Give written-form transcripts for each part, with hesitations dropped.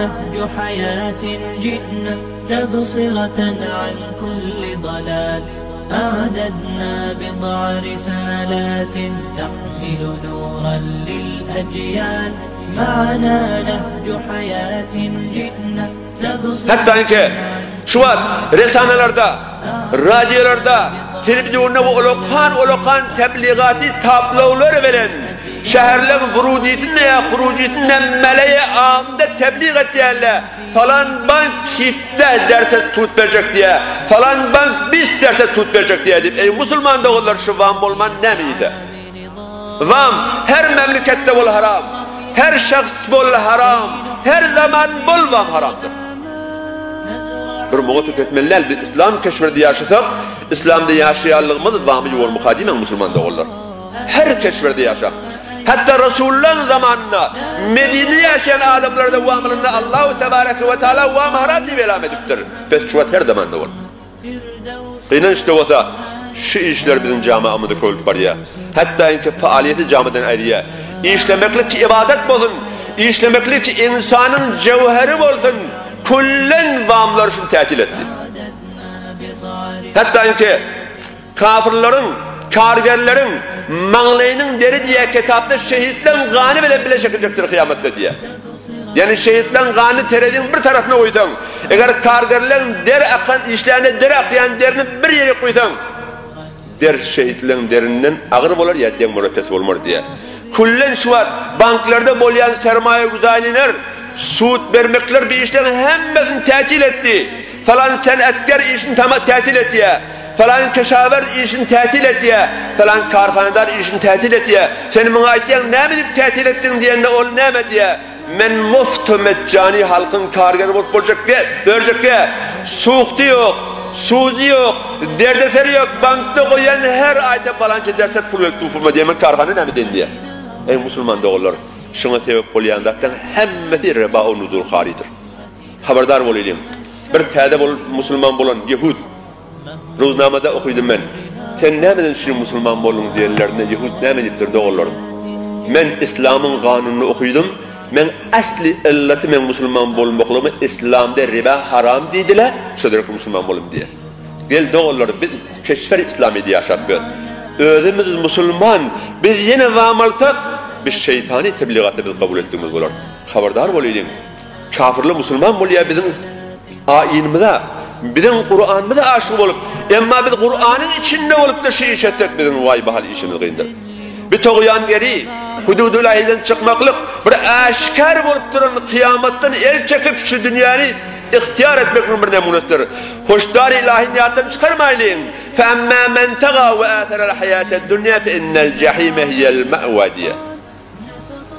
نهج حياة جئنا تبصرة عن كل ضلال أعددنا بضع رسالات تحمل نورا للأجيال معنا نهج حياة جئنا تبصرة. Hatta ki şu an resanelerde, radyolarda, televizyonda olokan tebliğati tabloları veren şehirlerin vurudiyetine ya hurudiyetine meleğe ağımda tebliğ ettiğerle falan bank hifte derse tut verecek diye, falan bank biz derse tut verecek diye deyip, ey Müslüman da onlar şu vam olman ne miydi? Vam her memlekette bol haram, her şahs bol haram, her zaman bol vam haramdır. Bir muğatuk etmeliler, bir İslam keşferde yaşatıp, İslam'da yaşayallığımız vamı yol mukadimen Müslüman da onlar. Her keşferde yaşa. Hatta Resulullah'ın zamanında Medine'de yaşayan adamlarda vamlarında Allah-u Tebareke ve Teala vam haram diye ilan ediptir. Beşçuvat her zamanda var. İnan işte o da şu işler bizim camiamızda koyulup var ya. Hatta inki faaliyeti camiden ayrıya. İşlemeklik ki ibadet olsun. İşlemeklik ki insanın cevheri olsun. Kullen vamlar şunu tehdit etti. Hatta inki kafirlerin, kargerlerin, mağlayının deri diye kitapta şehitlerin gani bile çekilecektir kıyamette diye. Yani şehitlerin gani teredin bir tarafına koydun. Eğer kargerlerin der akan işlerine der akayan derini bir yere koydun. Der şehitlerin derinden ağır olur ya den müreffes olmur diye. Kullen şu var banklarda bolayan sermaye güzaliler suud vermekler bir işlerin hemmesini tehdit etti. Falan senetkar işini tamam tehdit etti ya. Falan keşaver işini tehdit etti ya. Falan karfanedar işini tehdit etti ya. Senin bana ayetiyen ne bilip tehdit ettin diyen de ol ne mi diye. Men muftu meccani halkın kargeri bulup olacak diye. Görecek diye. Suuktu yok. Suuzu yok. Derdeteri yok. Bankta koyan her ayete balanca derset pul vektu pulma diye. Men karfanı ne mi den diye. Ey Müslüman da olur. Şuna sebep olayanlardan hemmeti reba-u nuzul haridir. Haberdar olayım. Bir tədəb ol Müslüman bolan Yahud. Ruznamada okuydum ben. Sen ne bilin şu Müslüman bolun diyenlerine Yahud ne biliptir de oğullarım. Men İslam'ın kanununu okuydum. Men asli illeti men Müslüman bolmaklığı İslam'da riba haram dediler. Şöyle Müslüman bolum diye. Gel de oğullarım biz keşfer İslam'ı diye yaşatmıyor. Özümüz Müslüman. Biz yine vamaltak biz şeytani tebliğatı biz kabul ettiğimiz olur. Haberdar olayım. Kafirli Müslüman boluya bizim ayinimizde, bizim Kur'an'ımızda aşık olup, ama biz Kur'an'ın içinde olup da şey işletmek bizim vay bahal işimiz kıyındır. Bir toğuyan geri, hududulahiden çıkmaklık, bir aşikar olup duran kıyametten el çekip şu dünyayı ihtiyar etmek bir nemunesidir. Hoşdar ilahi niyattan çıkarmayın. فَاَمَّا مَنْ تَغَى وَآثَرَ الْحَيَاةَ الدُّنْيَا فَاِنَّ الْجَحِيمَ هِيَ الْمَأْوَى diye.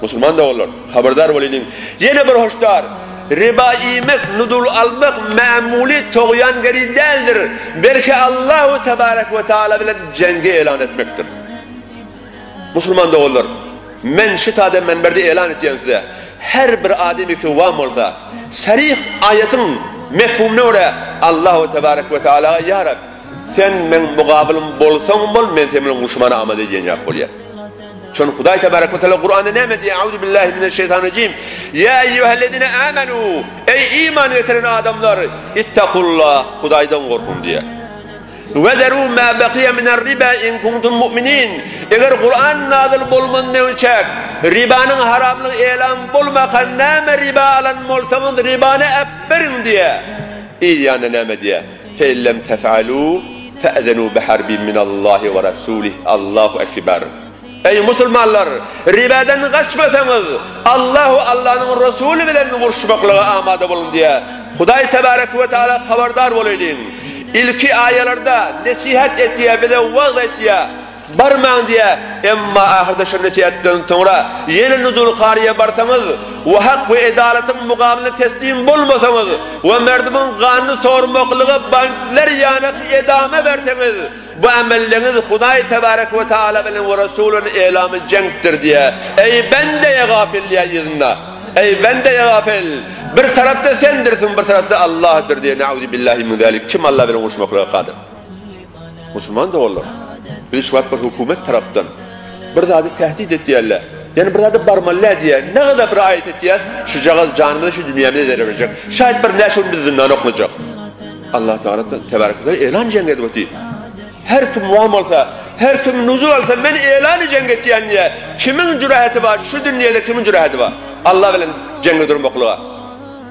Müslüman da olur, haberdar olayım. Yine bir hoşdar. Riba yemek, nudul almak memuli toğyan geri değildir. Belki Allah-u Tebarek ve Teala bile cengi ilan etmektir. Müslüman da olur. Men şitade menberde ilan edeceğim size. Her bir ademi ki vam olsa, sarih ayetin mefhumunu oraya Allah-u Tebarek ve Teala'ya ya Rab, sen men mugabilim bolsan bol, men temin kuşmana amade edeceğin yap bolya. Çünkü Huday Tebarek ve Teala Kur'an'da ne mi diye? Euzu billahi mineşşeytanirracim. Ya eyyühellezine amenu. Ey iman getiren adamlar, ittakullah, Huday'dan korkun diye. Ve deru ma baqiya minar riba in kuntum mu'minin. Eğer Kur'an nazil bolman ne uçak, ribanın haramlığı elan bolmakan neme riba alan moltamın ribanı ebberin diye. İyi yani neme diye. Fe illem tef'alû fe'zenû biharbin minallahi ve rasulih. Allahu ekber. Ey Müslümanlar, ribadan kaçmasanız Allah'ın Resulü bilen vuruşmaklığa amade olun diye Huday Tebarek ve Teala haberdar olayım. İlki ayelerde nesihat et diye bir de vaaz et diye barman diye emma ahirde şu nesihatten sonra yeni nuzul hariye bartanız ve hak ve adaletin mukabiline teslim bulmasanız ve merdimin kanını sormaklığı banklar yanak edame verseniz bu amelleriniz Huday Tebarek ve Teala ve Resulü'nün ilamı cenktir diye. Ey bende ya gafil ya izinna. Ey bende ya gafil. Bir tarafta sendirsin, bir tarafta Allah'tır diye. Ne'udhu billahi min zalik. Kim Allah bilen uğraşmakla kadir? Müslüman da olur. Bir şu bir hükümet taraftan. Bir de adı tehdit etti Allah. Yani burada barmalı diye ne kadar bir ayet ettiye şu canımda şu dünyamda verecek. Şayet bir ne şunu bizden okuyacak. Allah Teala tebarek ve elan cennet vati. Her kim muam olsa, her kim nuzul olsa ben elan cennet diye. Kimin cürahati var? Şu dünyada kimin cürahati var? Allah bilen cennet durmaklığa.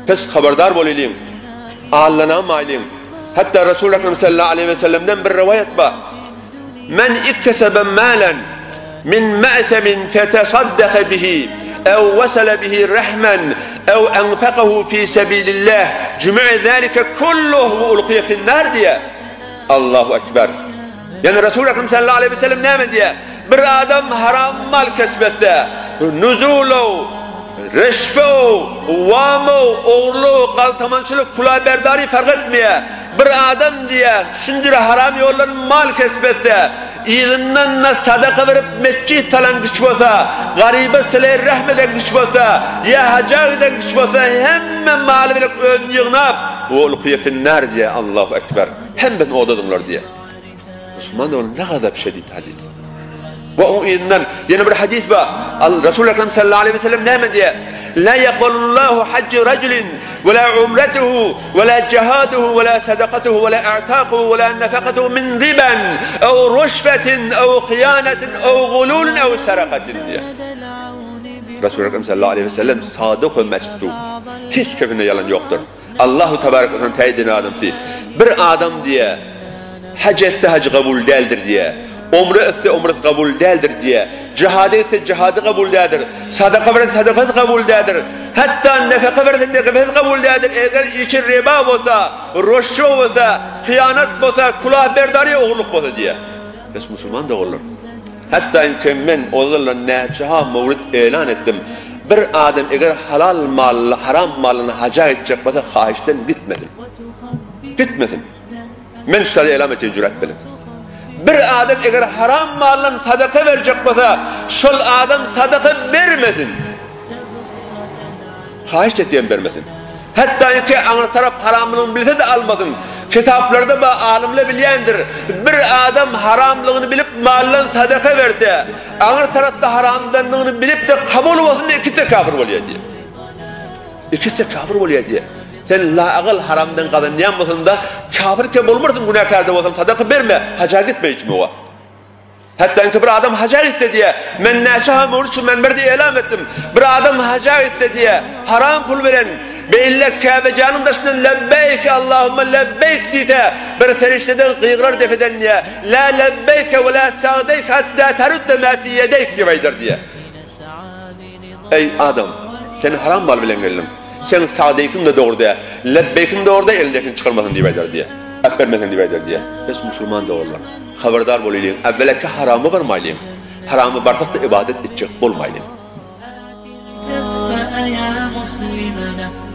Pes haberdar bolayım. Allah'ına maliyim. Hatta Resulullah sallallahu aleyhi ve sellem'den bir rivayet var. Men iktesebe malen min ma'temin fetesaddaka bihi ev vesele bihi rehmen ev enfekahu fi sebilillah cüm'e zâlike kulluhu ve ulkiye finnâr diye. Allahu Ekber. Yani Resulullah sallallahu aleyhi ve sellem ne diye? Bir adam haram mal kesbette, nuzulu, reşfo, vamo, oğurlu, kaltamançılık, kula berdari fark etmeye. Bir adam diye şunca haram yolların mal kesbette, İğinden sadaka verip mescid talan güç olsa, garibe silahı rahmeden güç olsa, ya haca eden güç olsa, hemen mal verip ön yığınap, o ulkiye finnâr diye. Allahu Ekber. Hemen odadınlar diye. Müslüman da onun ne kadar bir şedid hadis. Ve o iğinden yeni bir hadis var. Resulullah sallallahu aleyhi ve sellem ne diye? La yakbalullahu haccı raculin ve la umretuhu ve la cehaduhu ve la sadakatuhu ve la i'taquhu ve la nefakatuhu min riben ev rüşvetin ev khiyanetin ev gululun ev sarakatin diye. Resulullah sallallahu aleyhi ve sellem sadık ve mesut. Hiç kefinde yalan yoktur. Allahu tebarek ve teala teyidine adam ki bir adam diye hac etse hac kabul değildir diye. Umre etse umre kabul değildir diye. Cihad etse cihadı kabul değildir. Sadaka verirse sadakası kabul değildir. Hatta nefaka verirse nefakası kabul değildir. Eğer işi riba olsa, rüşvet olsa, hıyanet olsa, kulah berdari oğurluk olsa diye. Biz Müslüman da olur. Hatta ben onlarla neçaha mevlid ilan ettim. Bir adam eğer halal mal, haram malını haca edecek olsa hahişten gitmesin. Gitmesin. Men şöyle elan edeceğim cüret benim. Bir adam eğer haram malın sadaka verecek olsa, şol adam sadaka vermesin. Hahiş ettiğim vermesin. Hatta ki ana taraf haramlığını bilse de almasın. Kitaplarda da alimle bilendir. Bir adam haramlığını bilip malın sadaka verse, ana tarafta haramdanlığını bilip de kabul olsun diye ikisi kafir oluyor diye. İkisi kafir oluyor diye. Sen la ağıl haramdan kazanmayan da kafirken olmursun, günahkar da olsan sadaka verme, haca gitme hiç mi o? Hatta ki bir adam haca gitti diye, men neşaha mevlüt menberde ilan ettim. Bir adam haca gitti diye, haram pul veren, ve illa Kabe canım taşından lebbeyk Allahümme lebbeyk diye, bir ferişteden kıyıklar defeden diye, la lebbeyke ve la sağdeyk hatta terüdde mâfiyedeyk diye. Ey adam, sen haram mal bilen geldim. Sen sağdayken de doğru diye, lebbeyken de orada elindekini çıkarmasın diye. Vermesen diye. Biz Müslüman da olurlar. Haberdar olayım. Evvelaki haramı varmayalım. Haramı bardak da ibadet edecek olmayalım.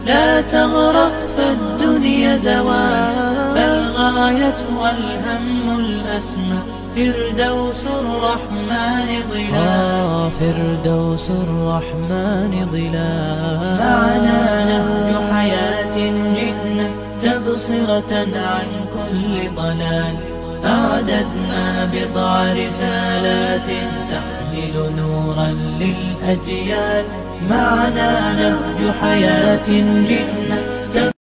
لا تغرق فالدنيا زوال فالغاية والهم الأسمى فردوس الرحمن ظلال فردوس الرحمن ظلال معنا نهج حياة جئنا تبصرة عن كل ضلال أعددنا بضع رسالات تحمل نورا للأجيال معنا نهج حياة جئنا